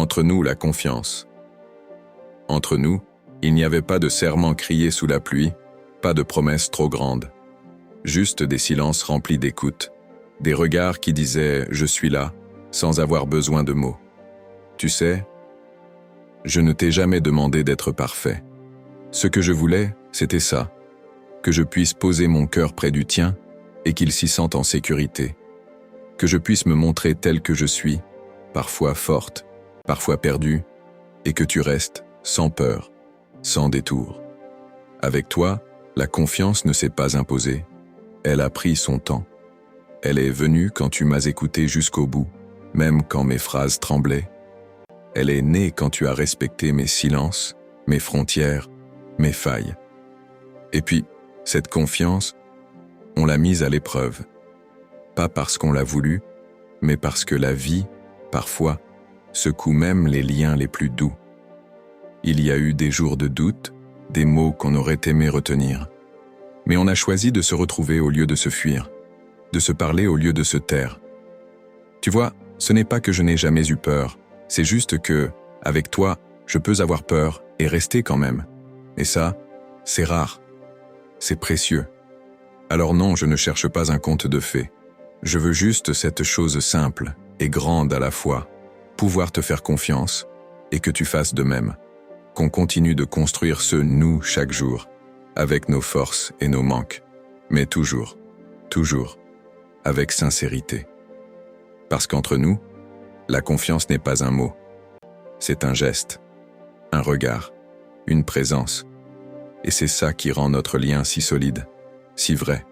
Entre nous, la confiance. Entre nous, il n'y avait pas de serments criés sous la pluie, pas de promesses trop grandes. Juste des silences remplis d'écoute, des regards qui disaient « je suis là » sans avoir besoin de mots. Tu sais, je ne t'ai jamais demandé d'être parfait. Ce que je voulais, c'était ça, que je puisse poser mon cœur près du tien et qu'il s'y sente en sécurité. Que je puisse me montrer tel que je suis, parfois forte, parfois perdue, et que tu restes sans peur, sans détour. Avec toi, la confiance ne s'est pas imposée. Elle a pris son temps. Elle est venue quand tu m'as écouté jusqu'au bout, même quand mes phrases tremblaient. Elle est née quand tu as respecté mes silences, mes frontières, mes failles. Et puis, cette confiance, on l'a mise à l'épreuve. Pas parce qu'on l'a voulu, mais parce que la vie, parfois, secoue même les liens les plus doux. Il y a eu des jours de doute, des mots qu'on aurait aimé retenir. Mais on a choisi de se retrouver au lieu de se fuir, de se parler au lieu de se taire. Tu vois, ce n'est pas que je n'ai jamais eu peur, c'est juste que, avec toi, je peux avoir peur et rester quand même. Et ça, c'est rare. C'est précieux. Alors non, je ne cherche pas un conte de fées. Je veux juste cette chose simple et grande à la fois, pouvoir te faire confiance et que tu fasses de même. Qu'on continue de construire ce nous chaque jour, avec nos forces et nos manques, mais toujours, avec sincérité. Parce qu'entre nous, la confiance n'est pas un mot, c'est un geste, un regard, une présence. Et c'est ça qui rend notre lien si solide, si vrai.